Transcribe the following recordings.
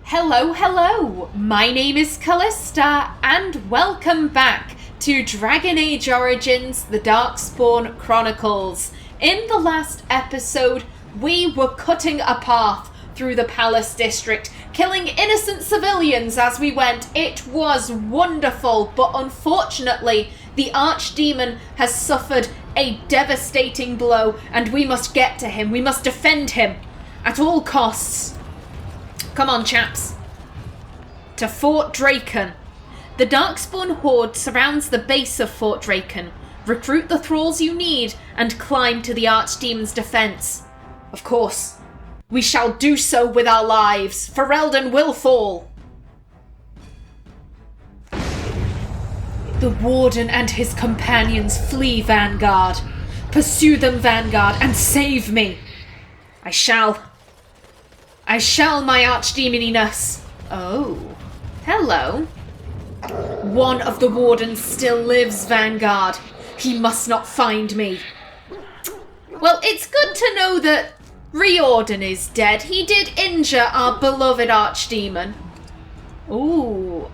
Hello, hello! My name is Kallista, and welcome back to Dragon Age Origins, the Darkspawn Chronicles. In the last episode, we were cutting a path through the Palace District, killing innocent civilians as we went. It was wonderful, but unfortunately, the Archdemon has suffered a devastating blow, and we must get to him. We must defend him at all costs. Come on, chaps. To Fort Drakon. The Darkspawn Horde surrounds the base of Fort Drakon. Recruit the thralls you need and climb to the Archdemon's defense. Of course, we shall do so with our lives. Ferelden will fall. The Warden and his companions flee Vanguard. Pursue them, Vanguard, and save me. I shall, my archdemoniness. Oh, hello. One of the Wardens still lives, Vanguard. He must not find me. Well, it's good to know that Riordan is dead. He did injure our beloved Archdemon. Ooh,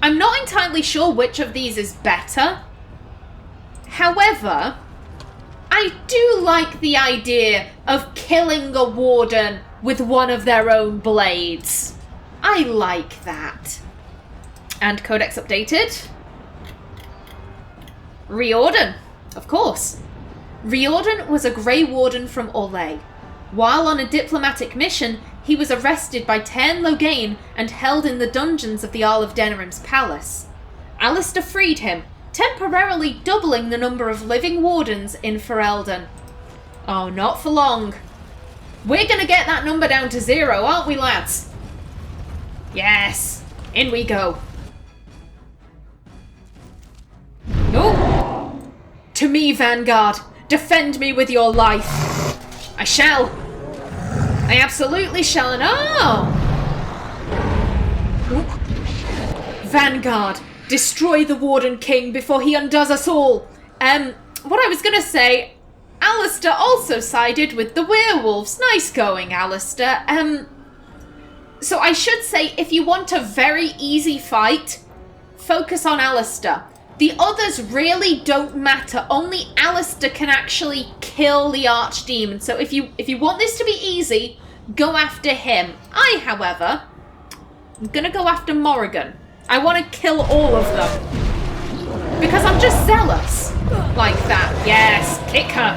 I'm not entirely sure which of these is better. However, I do like the idea of killing a warden with one of their own blades. I like that. And codex updated. Riordan, of course. Riordan was a Grey Warden from Orlais. While on a diplomatic mission, he was arrested by Tairn Loghain and held in the dungeons of the Jarl of Denerim's palace. Alistair freed him, temporarily doubling the number of living wardens in Ferelden. Oh, not for long. We're gonna get that number down to 0, aren't we, lads? Yes, in we go. Oh! To me, Vanguard, defend me with your life. I shall. I absolutely shall, and Vanguard, destroy the Warden King before he undoes us all. What I was gonna say, Alistair also sided with the werewolves. Nice going, Alistair. So I should say, if you want a very easy fight, focus on Alistair. The others really don't matter. Only Alistair can actually kill the Archdemon. So if you want this to be easy, go after him. I, however, am gonna go after Morrigan. I want to kill all of them. Because I'm just zealous. Like that. Yes, kick her.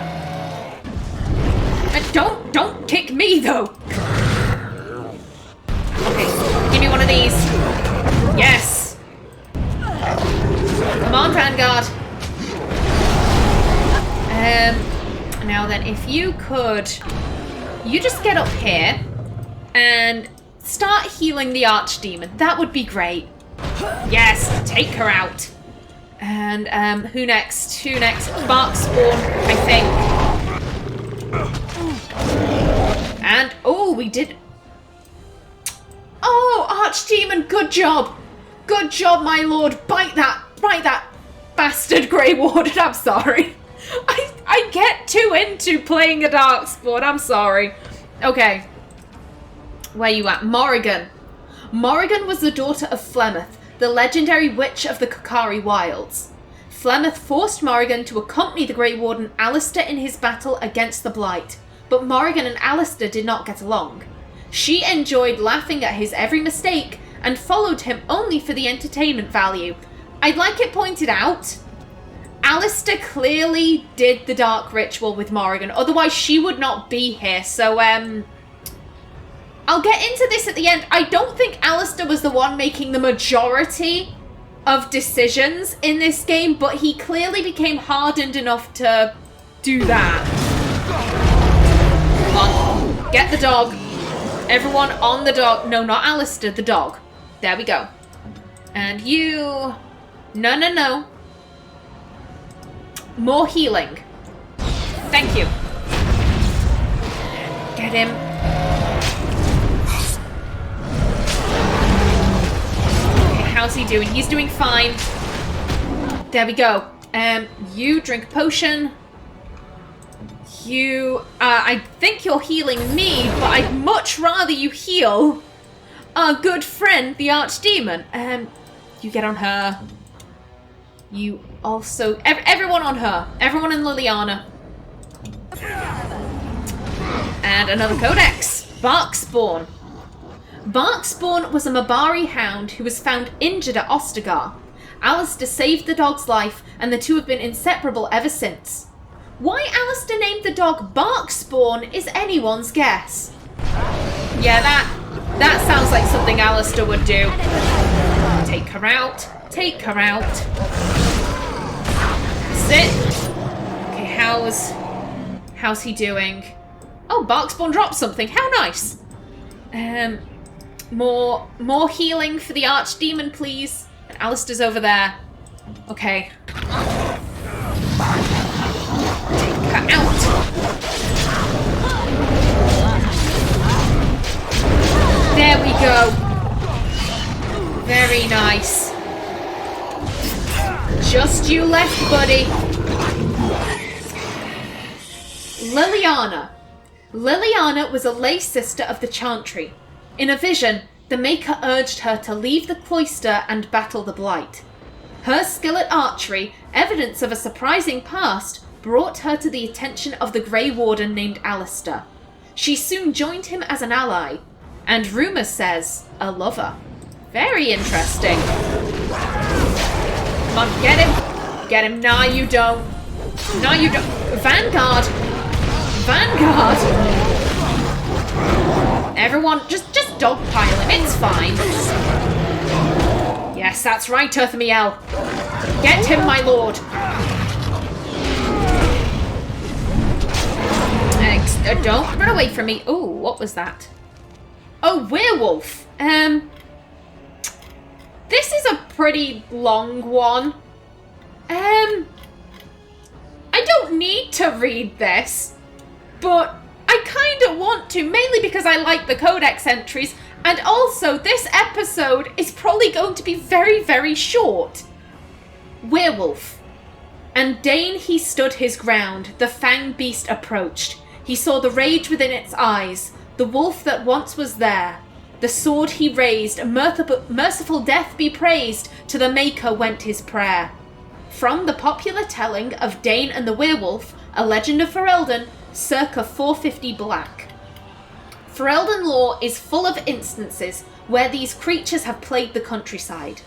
And don't kick me, though. Okay, give me one of these. Yes. Come on, Vanguard. Now then, if you could... You just get up here and start healing the Archdemon. That would be great. Yes, take her out. And who next? Who next? Darkspawn, I think. And oh, we did. Oh, Archdemon, good job. Good job, my lord. Bite that bastard Grey Warden. I'm sorry. I get too into playing a Darkspawn. I'm sorry. Okay. Where you at? Morrigan. Morrigan was the daughter of Flemeth, the legendary witch of the Kokari Wilds. Flemeth forced Morrigan to accompany the Grey Warden Alistair in his battle against the Blight, but Morrigan and Alistair did not get along. She enjoyed laughing at his every mistake and followed him only for the entertainment value. I'd like it pointed out, Alistair clearly did the dark ritual with Morrigan, otherwise she would not be here, so I'll get into this at the end. I don't think Alistair was the one making the majority of decisions in this game, but he clearly became hardened enough to do that. Come on, get the dog. Everyone on the dog. No, not Alistair, the dog. There we go. And you... No. More healing. Thank you. Get him. Okay, how's he doing? He's doing fine. There we go. You drink a potion. I think you're healing me, but I'd much rather you heal our good friend, the Archdemon. You get on her. You also... everyone on her. Everyone in Liliana. And another codex. Darkspawn. Darkspawn was a Mabari hound who was found injured at Ostagar. Alistair saved the dog's life, and the two have been inseparable ever since. Why Alistair named the dog Darkspawn is anyone's guess. Yeah, that sounds like something Alistair would do. Take her out. Take her out. Sit. Okay, how's he doing? Oh, Darkspawn dropped something. How nice. More healing for the Archdemon, please. And Alistair's over there. Okay. Take her out. There we go. Very nice. Just you left, buddy. Liliana. Liliana was a lay sister of the Chantry. In a vision, the Maker urged her to leave the cloister and battle the Blight. Her skill at archery, evidence of a surprising past, brought her to the attention of the Grey Warden named Alistair. She soon joined him as an ally, and rumour says, a lover. Very interesting. Come on, get him! Get him! Nah, you don't. Nah, you don't. Vanguard! Vanguard! Everyone, just dogpile him, it's fine. Yes, that's right, Earthamiel. Get him, my lord. Don't run away from me. Oh, what was that? Oh, werewolf. This is a pretty long one. I don't need to read this, but I kind of want to, mainly because I like the codex entries, and also this episode is probably going to be very, very short. Werewolf. And Dane he stood his ground, the fanged beast approached. He saw the rage within its eyes, the wolf that once was there. The sword he raised, merciful death be praised, to the Maker went his prayer. From the popular telling of Dane and the Werewolf, a legend of Ferelden, circa 450 Black. Ferelden lore is full of instances where these creatures have plagued the countryside.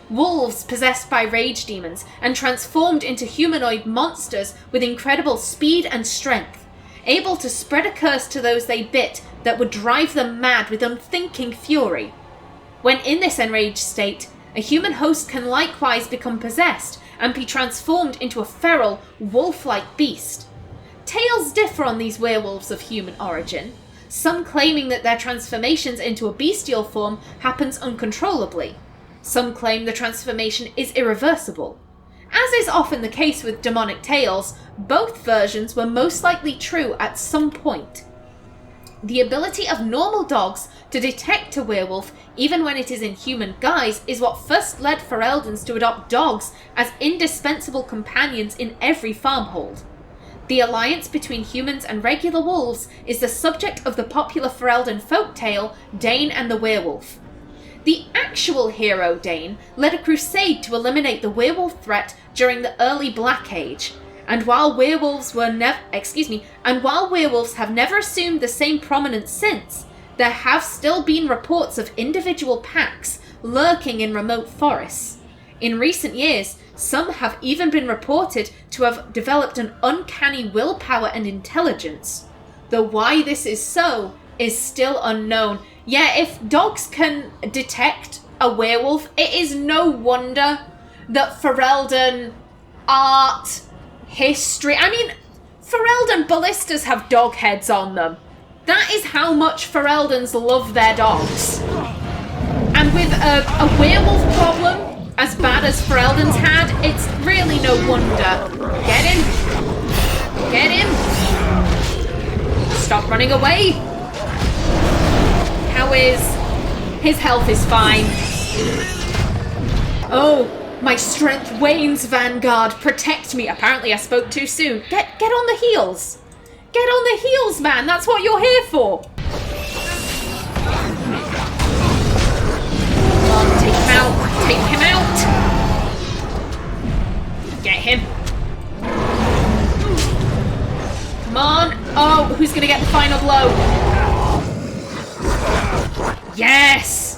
Wolves possessed by rage demons and transformed into humanoid monsters with incredible speed and strength, able to spread a curse to those they bit that would drive them mad with unthinking fury. When in this enraged state, a human host can likewise become possessed and be transformed into a feral, wolf-like beast. Tales differ on these werewolves of human origin, some claiming that their transformations into a bestial form happens uncontrollably. Some claim the transformation is irreversible. As is often the case with demonic tales, both versions were most likely true at some point. The ability of normal dogs to detect a werewolf, even when it is in human guise, is what first led Fereldans to adopt dogs as indispensable companions in every farmhold. The alliance between humans and regular wolves is the subject of the popular Ferelden folktale, Dane and the Werewolf. The actual hero, Dane, led a crusade to eliminate the werewolf threat during the early Black Age, and while werewolves have never assumed the same prominence since, there have still been reports of individual packs lurking in remote forests. In recent years, some have even been reported to have developed an uncanny willpower and intelligence. Though why this is so is still unknown. Yeah, if dogs can detect a werewolf, it is no wonder that Ferelden art, history... I mean, Ferelden ballistas have dog heads on them. That is how much Fereldans love their dogs. And with a werewolf problem as bad as Fereldans had, it's really no wonder. Get him! Get him! Stop running away! How is... His health is fine. Oh, my strength wanes, Vanguard. Protect me. Apparently I spoke too soon. Get on the heels. Get on the heels, man. That's what you're here for. Come on, take him out. Take him out. Get him. Come on. Oh, who's going to get the final blow? Yes.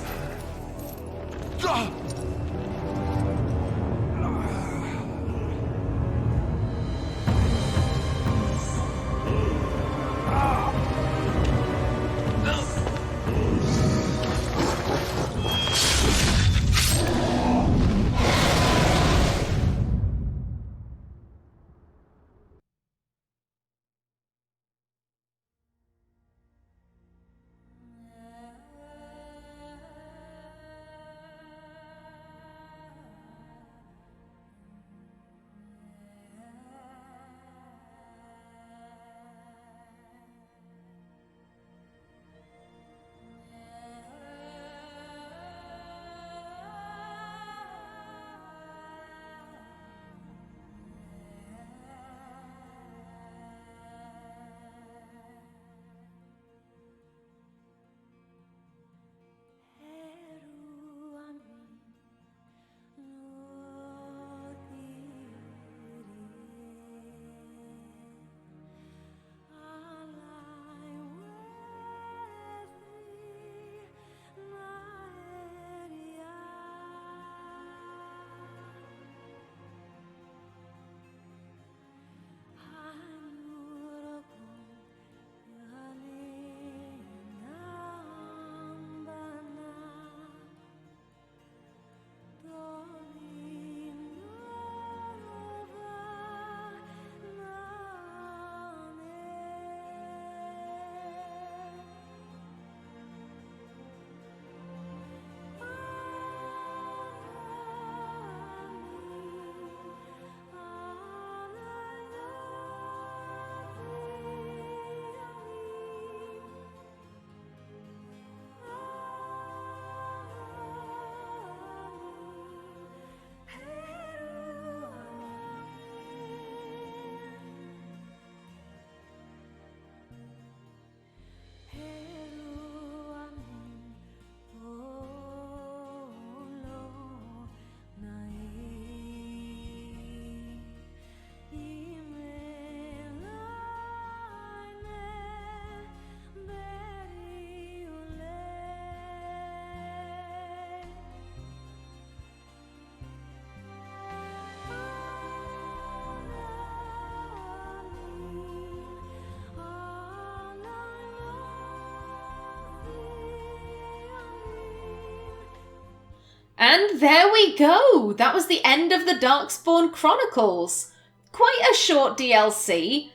And there we go! That was the end of the Darkspawn Chronicles. Quite a short DLC.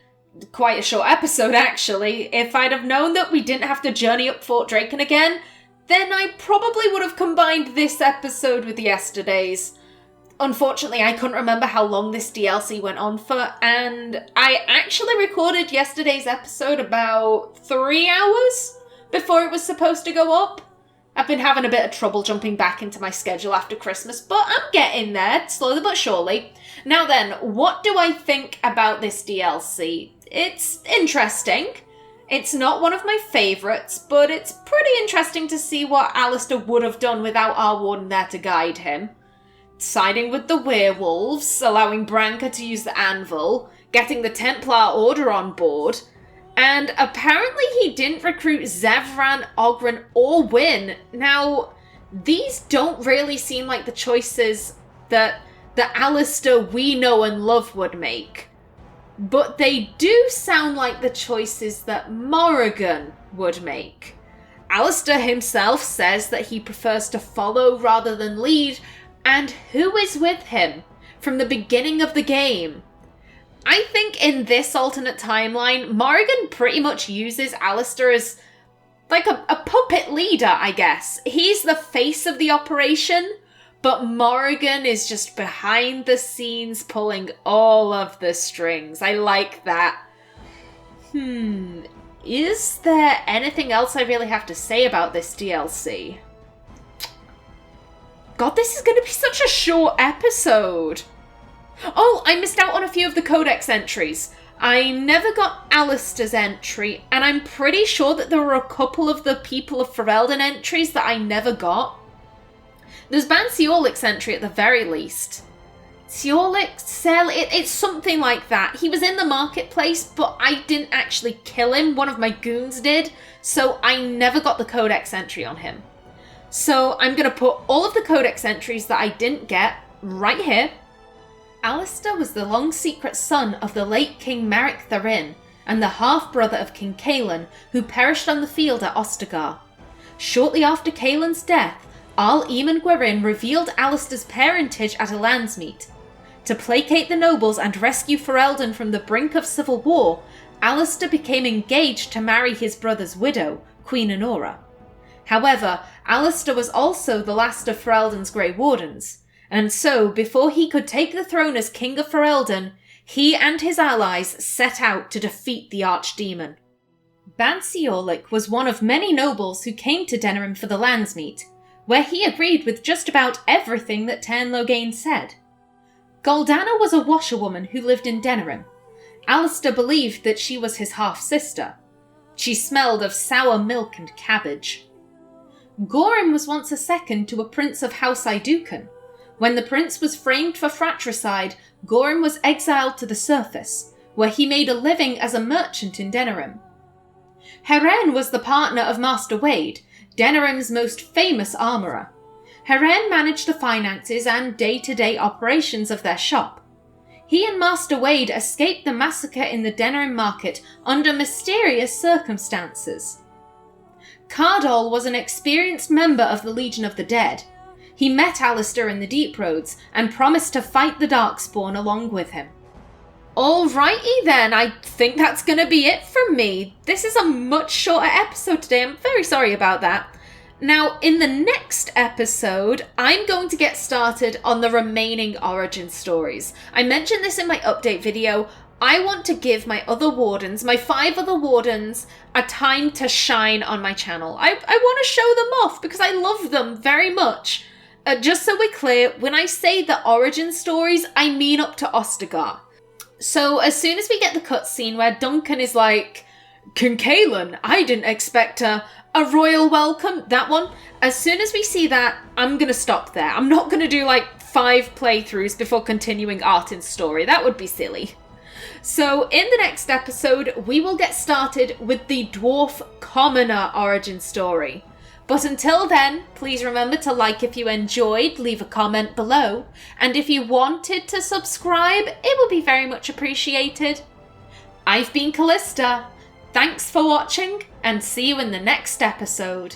Quite a short episode, actually. If I'd have known that we didn't have to journey up Fort Drakon again, then I probably would have combined this episode with yesterday's. Unfortunately, I couldn't remember how long this DLC went on for, and I actually recorded yesterday's episode about 3 hours before it was supposed to go up. I've been having a bit of trouble jumping back into my schedule after Christmas, but I'm getting there, slowly but surely. Now then, what do I think about this DLC? It's interesting. It's not one of my favourites, but it's pretty interesting to see what Alistair would have done without our warden there to guide him. Siding with the werewolves, allowing Branka to use the anvil, getting the Templar Order on board, and apparently he didn't recruit Zevran, Ogren, or Wynn. Now, these don't really seem like the choices that the Alistair we know and love would make. But they do sound like the choices that Morrigan would make. Alistair himself says that he prefers to follow rather than lead, and who is with him from the beginning of the game? I think in this alternate timeline, Morrigan pretty much uses Alistair as like a puppet leader, I guess. He's the face of the operation, but Morrigan is just behind the scenes pulling all of the strings. I like that. Is there anything else I really have to say about this DLC? God, this is going to be such a short episode. Oh, I missed out on a few of the codex entries. I never got Alistair's entry, and I'm pretty sure that there were a couple of the People of Ferelden entries that I never got. There's Ban Seorlic's entry at the very least. Seorlic, it's something like that. He was in the marketplace, but I didn't actually kill him. One of my goons did, so I never got the Codex entry on him. So I'm going to put all of the Codex entries that I didn't get right here. Alistair was the long-secret son of the late King Merrick Tharin and the half-brother of King Kaelan, who perished on the field at Ostagar. Shortly after Kaelan's death, Arl Eamon Gwerin revealed Alistair's parentage at a landsmeet. To placate the nobles and rescue Ferelden from the brink of civil war, Alistair became engaged to marry his brother's widow, Queen Honora. However, Alistair was also the last of Ferelden's Grey Wardens, and so, before he could take the throne as King of Ferelden, he and his allies set out to defeat the Archdemon. Ban Seorlic was one of many nobles who came to Denerim for the landsmeet, where he agreed with just about everything that Tairn Loghain said. Goldana was a washerwoman who lived in Denerim. Alistair believed that she was his half-sister. She smelled of sour milk and cabbage. Gorim was once a second to a prince of House Iduken. When the prince was framed for fratricide, Gorim was exiled to the surface, where he made a living as a merchant in Denerim. Heren was the partner of Master Wade, Denerim's most famous armourer. Heren managed the finances and day-to-day operations of their shop. He and Master Wade escaped the massacre in the Denerim market under mysterious circumstances. Cardol was an experienced member of the Legion of the Dead. He met Alistair in the Deep Roads and promised to fight the Darkspawn along with him. Alrighty then, I think that's going to be it from me. This is a much shorter episode today, I'm very sorry about that. Now, in the next episode, I'm going to get started on the remaining origin stories. I mentioned this in my update video. I want to give my other wardens, my 5 other wardens, a time to shine on my channel. I want to show them off because I love them very much. Just so we're clear, when I say the origin stories, I mean up to Ostagar. So as soon as we get the cutscene where Duncan is like, King Kaelan, I didn't expect a royal welcome, that one. As soon as we see that, I'm going to stop there. I'm not going to do like 5 playthroughs before continuing Arten's story. That would be silly. So in the next episode, we will get started with the Dwarf Commoner origin story. But until then, please remember to like if you enjoyed, leave a comment below, and if you wanted to subscribe, it would be very much appreciated. I've been Kallista. Thanks for watching, and see you in the next episode.